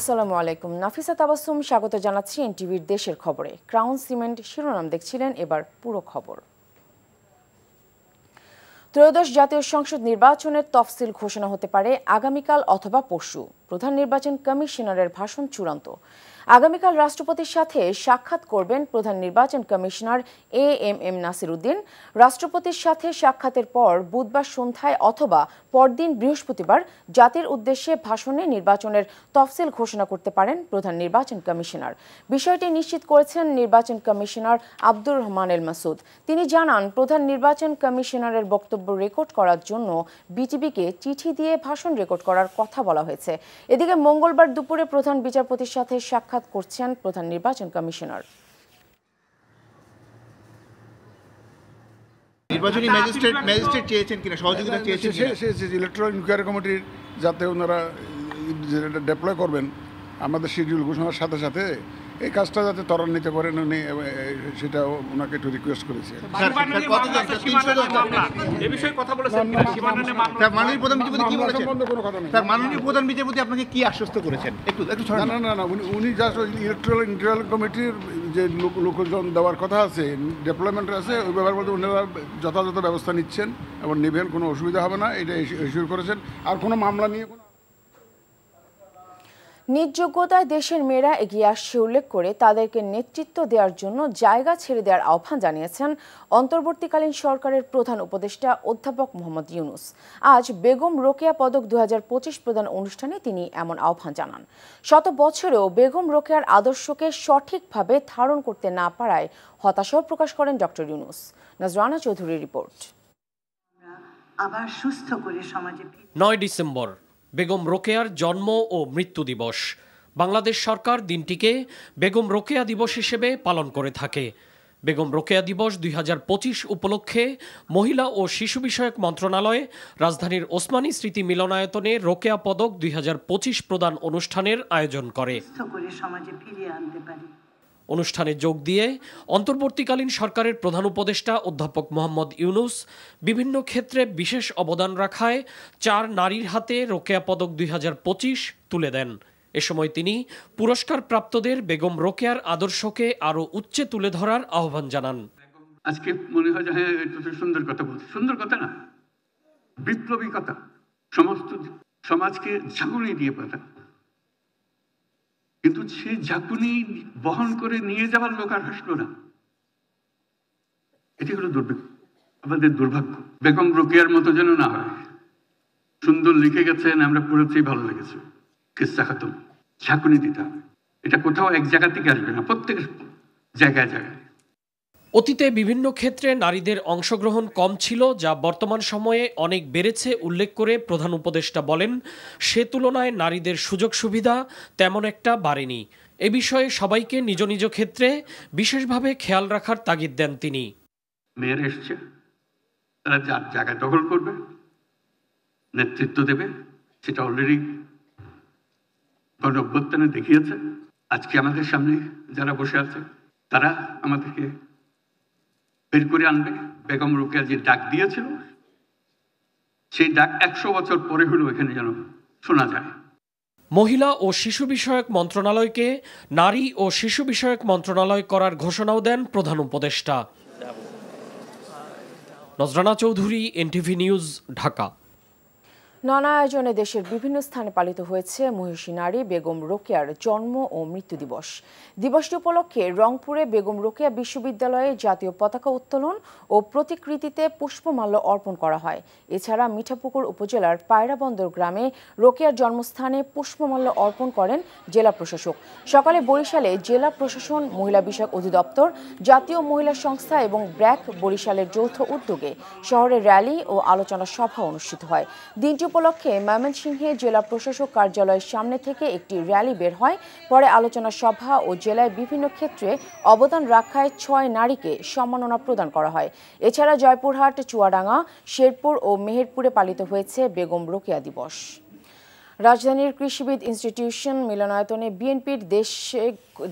আসসালামু আলাইকুম। নাফিসা তাবাসসুম স্বাগত জানাচ্ছি এনটিভির দেশের খবরে। ক্রাউন সিমেন্ট শিরোনাম দেখছিলেন, এবার পুরো খবর। ত্রয়োদশ জাতীয় সংসদ নির্বাচনের তফসিল ঘোষণা হতে পারে আগামীকাল অথবা পরশু। প্রধান নির্বাচন কমিশনারের ভাষণ চূড়ান্ত। আগামীকাল রাষ্ট্রপতির সাথে সাক্ষাৎ করবেন প্রধান নির্বাচন কমিশনার এএমএম নাসির উদ্দিন। রাষ্ট্রপতির সাথে সাক্ষাতের পর বুধবার সন্ধ্যায় অথবা পরদিন বৃহস্পতিবার জাতির উদ্দেশ্যে ভাষণে নির্বাচনের তফসিল ঘোষণা করতে পারেন প্রধান নির্বাচন কমিশনার। বিষয়টি নিশ্চিত করেছেন নির্বাচন কমিশনার আব্দুর রহমান এল মাসুদ। তিনি জানান, প্রধান নির্বাচন কমিশনারের বক্তব্য রেকর্ড করার জন্য বিটিভিকে চিঠি দিয়ে ভাষণ রেকর্ড করার কথা বলা হয়েছে। এদিকে মঙ্গলবার দুপুরে প্রধান বিচারপতির সাথে সাক্ষাৎ করছেন প্রধান নির্বাচন কমিশনার। নির্বাচনী ম্যাজিস্ট্রেট চেয়েছেন কিনা, সহযোগিতা চেয়েছেন ইলেকট্রাল ইনকোয়ারি কমিটির যাতে ওনারা ডেপ্লয় করবেন আমাদের শিডিউল ঘোষণার সাথে সাথে এই কাজটা যাতে ত্বরান্বিত করেন উনি, সেটা ওনাকে একটু রিকোয়েস্ট করেছে। মাননীয় প্রধান বিচারপতি আপনাকে কি আশ্বস্ত করেছেন? না, উনি জাস্ট ইলেকট্রাল কমিটির যে লোকজন দেওয়ার কথা আছে, ডেভেলপমেন্ট আছে, ওই ব্যাপার বলতে ওনারা যথাযথ ব্যবস্থা নিচ্ছেন এবং নেবেন, কোনো অসুবিধা হবে না, এটা ইস্যু করেছেন। আর কোনো মামলা নিয়ে নিজ যোগ্যতায় দেশের মেয়েরা এগিয়ে আসছে উল্লেখ করে তাদেরকে নেতৃত্ব দেওয়ার জন্য জায়গা ছেড়ে দেওয়ার আহ্বান জানিয়েছেন অন্তর্বর্তীকালীন সরকারের প্রধান উপদেষ্টা অধ্যাপক মোহাম্মদ ইউনুস। আজ বেগম রোকেয়া পদক 2025 প্রদান অনুষ্ঠানে তিনি এমন আহ্বান জানান। শত বছরেও বেগম রোকেয়ার আদর্শকে সঠিকভাবে ধারণ করতে না পারায় হতাশাও প্রকাশ করেন ডক্টর ইউনুস। নজরানা চৌধুরীর রিপোর্ট। 9 ডিসেম্বর বেগম রোকেয়ার জন্ম ও মৃত্যু দিবস। বাংলাদেশ সরকার দিনটিকে বেগম রোকেয়া দিবস হিসেবে পালন করে থাকে। বেগম রোকেয়া দিবস 2025 উপলক্ষে মহিলা ও শিশু বিষয়ক মন্ত্রণালয় রাজধানীর ওসমানী স্মৃতি মিলনায়তনে রোকেয়া পদক 2025 প্রদান অনুষ্ঠানের আয়োজন করে। অনুষ্ঠানে যোগ দিয়ে অন্তর্বর্তীকালীন সরকারের প্রধান উপদেষ্টা অধ্যাপক মোহাম্মদ ইউনুস বিভিন্ন ক্ষেত্রে বিশেষ অবদান রাখায় 4 নারীর হাতে রোকেয়া পদক 2025 তুলে দেন। এ সময় তিনি পুরস্কার প্রাপ্তদের বেগম রোকেয়ার আদর্শকে আরো উচ্চে তুলে ধরার আহ্বান জানান। আজকে মনে হয় যে হ্যাঁ, এটা সুন্দর কথা বলছে, সুন্দর কথা না, বিপ্লবী কথা। সমস্ত সমাজকে ঝাঁকুনি দিয়ে পাঠা, কিন্তু সেই ঝাঁকুনি বহন করে নিয়ে যাওয়ার লোক আর আসলো না। এটি হলো দুর্ভাগ্য, আমাদের দুর্ভাগ্য। বেগম রোকেয়ার মতো যেন না হয়। সুন্দর লিখে গেছেন, আমরা পড়েছি, ভালো লেগেছে। কিস্সা খাতুন, ঝাঁকুনি দিতে হবে। এটা কোথাও এক জায়গা থেকে আসবে না, প্রত্যেক জায়গায় জায়গায়। অতীতে বিভিন্ন ক্ষেত্রে নারীদের অংশগ্রহণ কম ছিল, যা বর্তমান সময়ে অনেক বেড়েছে উল্লেখ করে প্রধান উপদেষ্টা বলেন, সে তুলনায় নারীদের সুযোগ সুবিধা তেমন একটা বাড়েনি। এ বিষয়ে সবাইকে নিজ নিজ ক্ষেত্রে বিশেষভাবে খেয়াল রাখার তাগিদ দেন তিনি। মেয়েরা এসছে, তারা যার জায়গায় দখল করবে, নেতৃত্ব দেবে, সেটা অলরেডি গণ-অভ্যুত্থানে দেখিয়েছে। আজকে আমাদের সামনে যারা বসে আছে তারা আমাদেরকে বের করে আনবে। বেগম রোকেয়া যে ডাক দিয়েছিল, সেই ডাক 100 বছর পরে হলো এখানে যেন শোনা যায়। মহিলা ও শিশু বিষয়ক মন্ত্রণালয়কে নারী ও শিশু বিষয়ক মন্ত্রণালয় করার ঘোষণাও দেন প্রধান উপদেষ্টা। নজরানা চৌধুরী, এনটিভি নিউজ, ঢাকা। নানা আয়োজনে দেশের বিভিন্ন স্থানে পালিত হয়েছে মহিষী নারী বেগম রোকেয়ার জন্ম ও মৃত্যু দিবস। দিবসটি উপলক্ষে রংপুরে বেগম রোকেয়া বিশ্ববিদ্যালয়ে জাতীয় পতাকা উত্তোলন ও প্রতিকৃতিতে পুষ্পমাল্য অর্পণ করা হয়। এছাড়া মিঠাপুকুর উপজেলার পায়রাবন্দর গ্রামে রোকেয়ার জন্মস্থানে পুষ্পমাল্য অর্পণ করেন জেলা প্রশাসক। সকালে বরিশালে জেলা প্রশাসন, মহিলা বিষয়ক অধিদপ্তর, জাতীয় মহিলা সংস্থা এবং ব্র্যাক বরিশালের যৌথ উদ্যোগে শহরে র্যালি ও আলোচনা সভা অনুষ্ঠিত হয়। দিনটি উপলক্ষে ময়মনসিংহে জেলা প্রশাসক কার্যালয়ের সামনে থেকে একটি র্যালি বের হয়। পরে আলোচনা সভা ও জেলায় বিভিন্ন ক্ষেত্রে অবদান রাখায় 6 নারীকে সম্মাননা প্রদান করা হয়। এছাড়া জয়পুরহাট, চুয়াডাঙ্গা, শেরপুর ও মেহেরপুরে পালিত হয়েছে বেগম রোকেয়া দিবস। রাজধানীর কৃষিবিদ ইনস্টিটিউশন মিলনায়তনে বিএনপির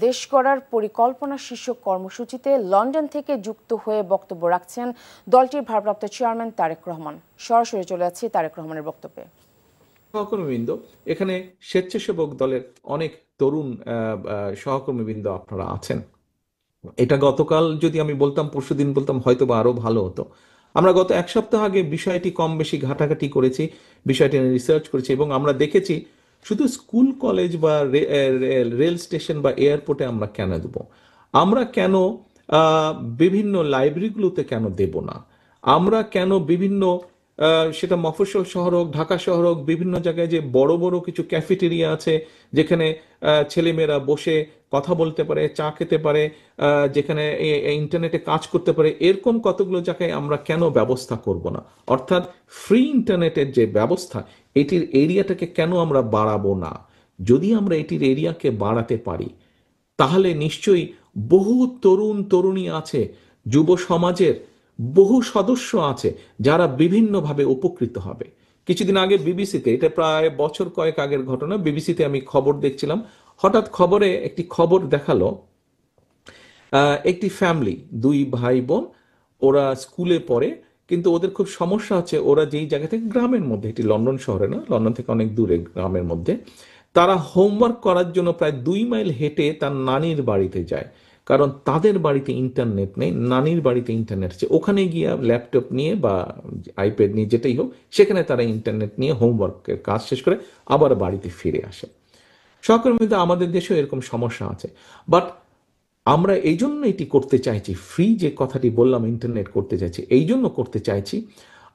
দেশ গড়ার পরিকল্পনা শীর্ষক কর্মসূচিতে লন্ডন থেকে যুক্ত হয়ে বক্তব্য রাখছেন দলটির ভারপ্রাপ্ত চেয়ারম্যান তারেক রহমান। সরাসরি চলে যাচ্ছি তারেক রহমানের বক্তব্যে। সহকর্মীবৃন্দ, এখানে স্বেচ্ছাসেবক দলের অনেক তরুণ সহকর্মীবৃন্দ আপনারা আছেন। এটা গতকাল যদি আমি বলতাম, পরশুদিন বলতাম, হয়তো বা আরো ভালো হতো। আমরা গত এক সপ্তাহ আগে বিষয়টি কম বেশি ঘাটাঘাটি করেছি, বিষয়টি নিয়ে রিসার্চ করেছি, এবং আমরা দেখেছি শুধু স্কুল কলেজ বা রেল স্টেশন বা এয়ারপোর্টে আমরা কেন দেব, আমরা কেন বিভিন্ন লাইব্রেরিগুলোতে কেন দেব না, আমরা কেন বিভিন্ন সেটা মফস্বল শহর হোক, ঢাকা শহর হোক, বিভিন্ন জায়গায় যে বড় বড় কিছু ক্যাফেটেরিয়া আছে যেখানে ছেলেমেয়েরা বসে কথা বলতে পারে, চা খেতে পারে, যেখানে ইন্টারনেটে কাজ করতে পারে, এরকম কতগুলো জায়গায় আমরা কেন ব্যবস্থা করব না? অর্থাৎ ফ্রি ইন্টারনেটের যে ব্যবস্থা, এটির এরিয়াটাকে কেন আমরা বাড়াবো না? যদি আমরা এটির এরিয়াকে বাড়াতে পারি, তাহলে নিশ্চয়ই বহু তরুণ তরুণী আছে, যুব সমাজের বহু সদস্য আছে যারা বিভিন্নভাবে উপকৃত হবে। কিছুদিন আগে বিবিসিতে, এটা প্রায় বছর কয়েক আগের ঘটনা, বিবিসিতে আমি খবর দেখছিলাম, হঠাৎ খবরে একটি খবর দেখালো, একটি ফ্যামিলি, দুই ভাই বোন, ওরা স্কুলে পড়ে, কিন্তু ওদের খুব সমস্যা হচ্ছে, ওরা যেই জায়গা থেকে, গ্রামের মধ্যে, এটি লন্ডন শহরে না, লন্ডন থেকে অনেক দূরে গ্রামের মধ্যে, তারা হোমওয়ার্ক করার জন্য প্রায় 2 মাইল হেঁটে তার নানির বাড়িতে যায়, কারণ তাদের বাড়িতে ইন্টারনেট নেই, নানির বাড়িতে ইন্টারনেট আছে। ওখানে গিয়ে ল্যাপটপ নিয়ে বা আইপ্যাড নিয়ে, যেটাই হোক, সেখানে তারা ইন্টারনেট নিয়ে হোমওয়ার্কের কাজ শেষ করে আবার বাড়িতে ফিরে আসে। সহকর্মীদের আমাদের দেশেও এরকম সমস্যা আছে, বাট আমরা এই জন্য এটি করতে চাইছি, ফ্রি যে কথাটি বললাম, ইন্টারনেট করতে চাইছি, এই জন্য করতে চাইছি,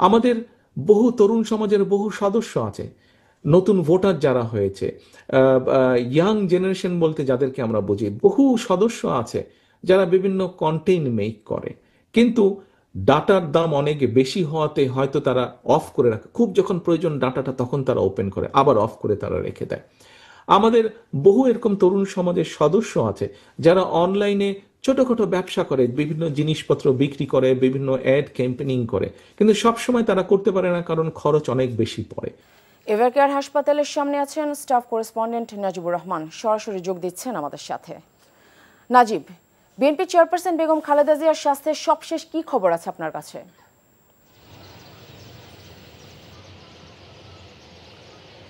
আমাদের বহু তরুণ সমাজের বহু সদস্য আছে, নতুন ভোটার যারা হয়েছে, ইয়াং জেনারেশন বলতে যাদেরকে আমরা বুঝি, বহু সদস্য আছে যারা বিভিন্ন কন্টেন্ট মেক করে, কিন্তু ডাটার দাম অনেক বেশি হওয়াতে হয়তো তারা অফ করে রাখে, খুব যখন প্রয়োজন ডাটাটা তখন তারা ওপেন করে, আবার অফ করে তারা রেখে দেয়। আমাদের বহু এরকম তরুণ সমাজের সদস্য আছে যারা অনলাইনে ছোটখাটো ব্যবসা করে, বিভিন্ন জিনিসপত্র বিক্রি করে, বিভিন্ন অ্যাড ক্যাম্পেনিং করে, কিন্তু সবসময় তারা করতে পারে না, কারণ খরচ অনেক বেশি পড়ে। এভারকেয়ার হাসপাতালের সামনে আছেন স্টাফ করেসপন্ডেন্ট নাজিবুর রহমান, সরাসরি যোগ দিচ্ছেন আমাদের সাথে। নাজিব, বিএনপি চেয়ারপারসন বেগম খালেদা জিয়ার স্বাস্থ্যের সবশেষ কি খবর আছে আপনার কাছে?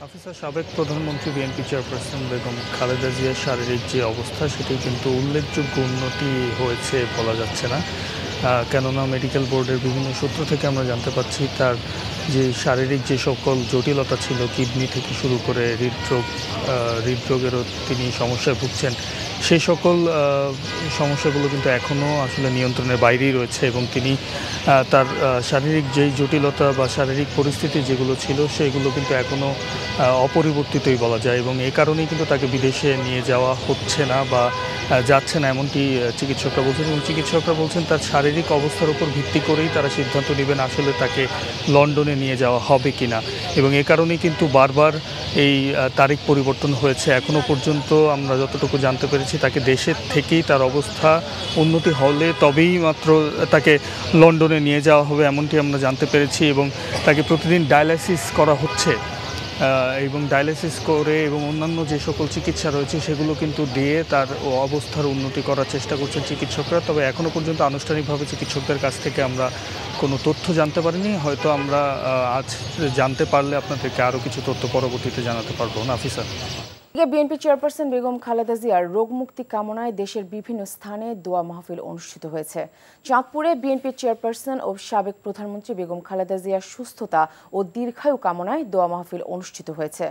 অফিসার, সাবেক প্রধানমন্ত্রী বিএনপি চেয়ারপারসন বেগম খালেদা জিয়ার শারীরিক যে অবস্থা, সেটি কিন্তু উল্লেখযোগ্য উন্নতি হয়েছে বলা যাচ্ছে না, কেননা মেডিকেল বোর্ডের বিভিন্ন সূত্র থেকে আমরা জানতে পারছি তার যে শারীরিক যে সকল জটিলতা ছিল, কিডনি থেকে শুরু করে হৃদরোগেরও তিনি সমস্যায় ভুগছেন, সেই সকল সমস্যাগুলো কিন্তু এখনও আসলে নিয়ন্ত্রণের বাইরেই রয়েছে, এবং তিনি তার শারীরিক যেই জটিলতা বা শারীরিক পরিস্থিতি যেগুলো ছিল সেগুলো কিন্তু এখনও অপরিবর্তিতই বলা যায়, এবং এই কারণেই কিন্তু তাকে বিদেশে নিয়ে যাওয়া হচ্ছে না বা যাচ্ছে না, এমনটি চিকিৎসকরা বলছেন। এবং চিকিৎসকরা বলছেন তার শারীরিক অবস্থার উপর ভিত্তি করেই তারা সিদ্ধান্ত নেবেন আসলে তাকে লন্ডনে নিয়ে যাওয়া হবে কিনা, এবং এ কারণেই কিন্তু বারবার এই তারিখ পরিবর্তন হয়েছে। এখনও পর্যন্ত আমরা যতটুকু জানতে পেরেছি, তাকে দেশের থেকেই তার অবস্থা উন্নতি হলে তবেই মাত্র তাকে লন্ডনে নিয়ে যাওয়া হবে, এমনটি আমরা জানতে পেরেছি, এবং তাকে প্রতিদিন ডায়ালাইসিস করা হচ্ছে, এবং ডায়ালিসিস করে এবং অন্যান্য যে সকল চিকিৎসা রয়েছে সেগুলো কিন্তু দিয়ে তার অবস্থার উন্নতি করার চেষ্টা করছেন চিকিৎসকরা। তবে এখনও পর্যন্ত আনুষ্ঠানিকভাবে চিকিৎসকদের কাছ থেকে আমরা কোনো তথ্য জানতে পারিনি, হয়তো আমরা আজ জানতে পারলে আপনাদেরকে আরও কিছু তথ্য পরবর্তীতে জানাতে পারবো। নাফিসা। বিএনপি চেয়ারপারসন বেগম খালেদা জিয়ার রোগ মুক্তি কামনায় দেশের বিভিন্ন স্থানে দোয়া মাহফিল অনুষ্ঠিত হয়েছে। চাঁদপুরে বিএনপি চেয়ারপারসন ও সাবেক প্রধানমন্ত্রী বেগম খালেদা জিয়ার সুস্থতা ও দীর্ঘায়ু কামনায় দোয়া মাহফিল অনুষ্ঠিত হয়েছে।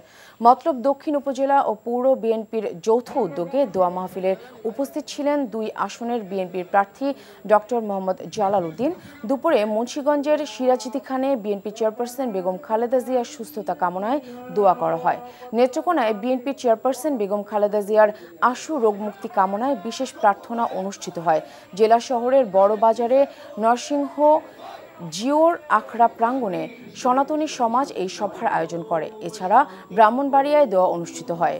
মতলব দক্ষিণ উপজেলা ও পৌর বিএনপির যৌথ উদ্যোগে দোয়া মাহফিলের উপস্থিত ছিলেন 2 আসনের বিএনপির প্রার্থী ডক্টর মোহাম্মদ জালাল উদ্দিন। দুপুরে মুন্সিগঞ্জের সিরাজদিখানে বিএনপি চেয়ারপারসন বেগম খালেদা জিয়ার সুস্থতা কামনায় দোয়া করা হয়। নেত্রকোনায় বিএনপি চেয়ারপারসন বেগম খালেদা জিয়ার আশু রোগ মুক্তি কামনায় বিশেষ প্রার্থনা অনুষ্ঠিত হয়। জেলা শহরের বড় বাজারে নরসিংহ জিওর আখড়া প্রাঙ্গণে সনাতনী সমাজ এই সভার আয়োজন করে। এছাড়া ব্রাহ্মণবাড়িয়ায় দোয়া অনুষ্ঠিত হয়।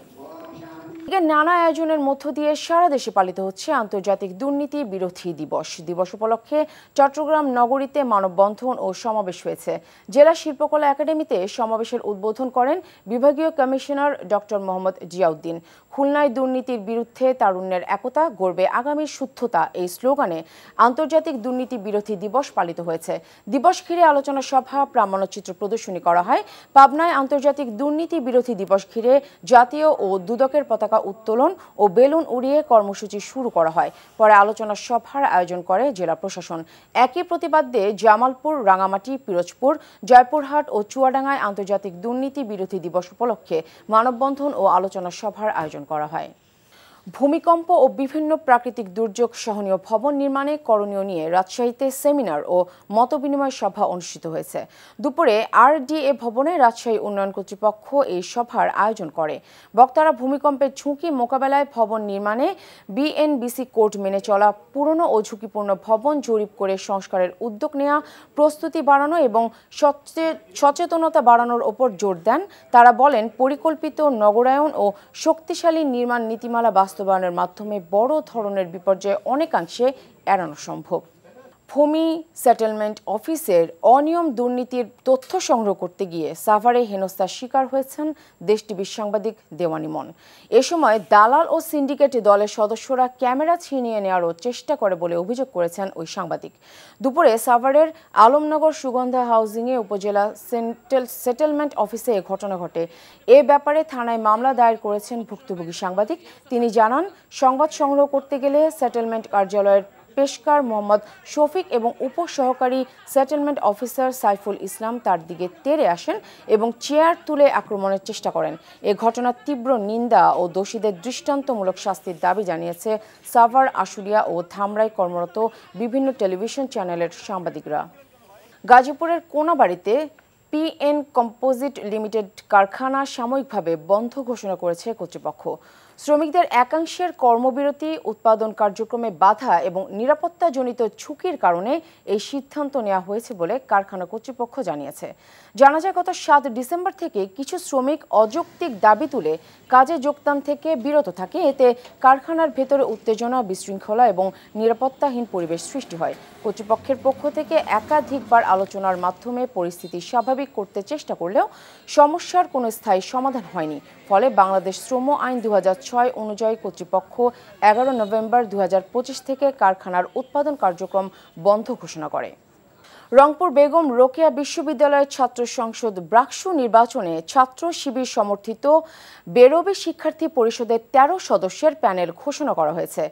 এদিকে নানা আয়োজনের মধ্য দিয়ে সারা দেশে পালিত হচ্ছে আন্তর্জাতিক দুর্নীতি বিরোধী দিবস। দিবস উপলক্ষে চট্টগ্রাম নগরীতে মানববন্ধন ও সমাবেশ হয়েছে। জেলা শিল্পকলা একাডেমিতে সমাবেশের উদ্বোধন করেন বিভাগীয় কমিশনার ডক্টর মোহাম্মদ জিয়াউদ্দিন। খুলনায় দুর্নীতির বিরুদ্ধে তারুণ্যের একতা, গড়বে আগামীর শুদ্ধতা এই স্লোগানে আন্তর্জাতিক দুর্নীতি বিরোধী দিবস পালিত হয়েছে। দিবস ঘিরে আলোচনা সভা, প্রামাণ্যচিত্র প্রদর্শনী করা হয়। পাবনায় আন্তর্জাতিক দুর্নীতি বিরোধী দিবস ঘিরে জাতীয় ও দুদকের পতাকা উত্তোলন ও বেলুন উড়িয়ে কর্মসূচি শুরু করা হয়। পরে আলোচনা সভার আয়োজন করে জেলা প্রশাসন। একই প্রতিবাদে জামালপুর, রাঙামাটি, পিরোজপুর, জয়পুরহাট ও চুয়াডাঙ্গায় আন্তর্জাতিক দুর্নীতি বিরোধী দিবস উপলক্ষে মানববন্ধন ও আলোচনা সভার আয়োজন করা হয়। ভূমিকম্প ও বিভিন্ন প্রাকৃতিক দুর্যোগ সহনীয় ভবন নির্মাণে করণীয় নিয়ে রাজশাহীতে সেমিনার ও মতবিনিময় সভা অনুষ্ঠিত হয়েছে। দুপুরে RDA ভবনে রাজশাহী উন্নয়ন কর্তৃপক্ষ এই সভার আয়োজন করে। বক্তারা ভূমিকম্পের ঝুঁকি মোকাবেলায় ভবন নির্মাণে BNBC কোড মেনে চলা, পুরনো ও ঝুঁকিপূর্ণ ভবন জরিপ করে সংস্কারের উদ্যোগ নেওয়া, প্রস্তুতি বাড়ানো এবং সচেতনতা বাড়ানোর ওপর জোর দেন। তারা বলেন, পরিকল্পিত নগরায়ন ও শক্তিশালী নির্মাণ নীতিমালা বাস্তবায়নের মাধ্যমে বড় ধরনের বিপর্যয় অনেকাংশে এড়ানো সম্ভব। ভূমি সেটেলমেন্ট অফিসের অনিয়ম দুর্নীতির তথ্য সংগ্রহ করতে গিয়ে সাভারে হেনস্থার শিকার হয়েছেন দেশ টিভির সাংবাদিক দেওয়ান ইমন। এ সময় দালাল ও সিন্ডিকেট দলের সদস্যরা ক্যামেরা ছিনিয়ে নেওয়ারও চেষ্টা করে বলে অভিযোগ করেছেন ওই সাংবাদিক। দুপুরে সাভারের আলমনগর সুগন্ধা হাউজিংয়ে উপজেলা সেটেলমেন্ট অফিসে এ ঘটনা ঘটে। এ ব্যাপারে থানায় মামলা দায়ের করেছেন ভুক্তভোগী সাংবাদিক। তিনি জানান, সংবাদ সংগ্রহ করতে গেলে সেটেলমেন্ট কার্যালয়ের পেশকার মোহাম্মদ শফিক এবং উপসহকারী সেটেলমেন্ট অফিসার সাইফুল ইসলাম তার দিকে তেড়ে আসেন এবং চেয়ার তুলে আক্রমণের চেষ্টা করেন। এ ঘটনার তীব্র নিন্দা ও দোষীদের দৃষ্টান্তমূলক শাস্তির দাবি জানিয়েছে সাভার, আশুলিয়া ও ধামরাই কর্মরত বিভিন্ন টেলিভিশন চ্যানেলের সাংবাদিকরা। গাজীপুরের কোনাবাড়িতে PN কম্পোজিট লিমিটেড কারখানা সাময়িকভাবে বন্ধ ঘোষণা করেছে কর্তৃপক্ষ। শ্রমিকদের একাংশের কর্মবিরতি, উৎপাদন কার্যক্রমে বাধা এবং নিরাপত্তাজনিত ঝুঁকির কারণে এই সিদ্ধান্ত নেওয়া হয়েছে বলে কারখানা কর্তৃপক্ষ জানিয়েছে। জানা যায়, গত 7 ডিসেম্বর থেকে কিছু শ্রমিক অযৌক্তিক দাবি তুলে কাজে যোগদান থেকে বিরত থাকে। এতে কারখানার ভেতরে উত্তেজনা, বিশৃঙ্খলা এবং নিরাপত্তাহীন পরিবেশ সৃষ্টি হয়। কর্তৃপক্ষের পক্ষ থেকে একাধিকবার আলোচনার মাধ্যমে পরিস্থিতি স্বাভাবিক করতে চেষ্টা করলেও সমস্যার কোনো স্থায়ী সমাধান হয়নি। ফলে বাংলাদেশ শ্রম আইন 2006 অনুযায়ী কর্তৃপক্ষ 11 নভেম্বর 2025 থেকে কারখানার উৎপাদন কার্যক্রম বন্ধ ঘোষণা করে। রংপুর বেগম রোকেয়া বিশ্ববিদ্যালয়ের ছাত্র সংসদ ব্রাকসু নির্বাচনে ছাত্র শিবির সমর্থিত বেরোবি শিক্ষার্থী পরিষদের 13 সদস্যের প্যানেল ঘোষণা করা হয়েছে,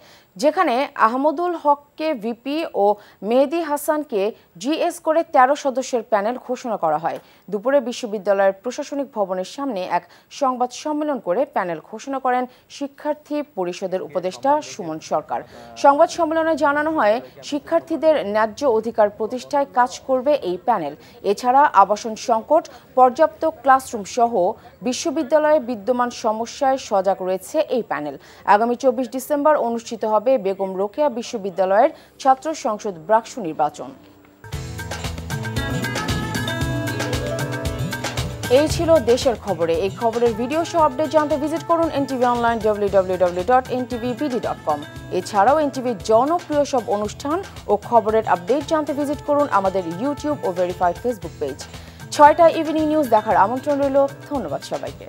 যেখানে আহমদুল হককে ভিপি ও মেহেদি হাসানকে GS করে 13 সদস্যের প্যানেল ঘোষণা করা হয়। দুপুরে বিশ্ববিদ্যালয়ের প্রশাসনিক ভবনের সামনে এক সংবাদ সম্মেলন করে প্যানেল ঘোষণা করেন শিক্ষার্থী পরিষদের উপদেষ্টা সুমন সরকার। সংবাদ সম্মেলনে জানানো হয়, শিক্ষার্থীদের ন্যায্য অধিকার প্রতিষ্ঠায় কাজ করবে এই প্যানেল। এছাড়া আবাসন সংকট, পর্যাপ্ত ক্লাসরুম সহ বিশ্ববিদ্যালয়ে বিদ্যমান সমস্যায় সজাগ রয়েছে এই প্যানেল। আগামী 24 ডিসেম্বর অনুষ্ঠিত হবে বেগম রোকেয়া বিশ্ববিদ্যালয়ের ছাত্র সংসদ ব্রাকসু নির্বাচন। এই ছিল দেশের খবরে। এই খবরের ভিডিও সহ আপডেট জানতে ভিজিট করুন NTV অনলাইন www.ntvbd.com। এছাড়াও NTVর জনপ্রিয় সব অনুষ্ঠান ও খবরের আপডেট জানতে ভিজিট করুন আমাদের ইউটিউব ও ভেরিফাইড ফেসবুক পেজ। 6টায় ইভিনিং নিউজ দেখার আমন্ত্রণ রইল। ধন্যবাদ সবাইকে।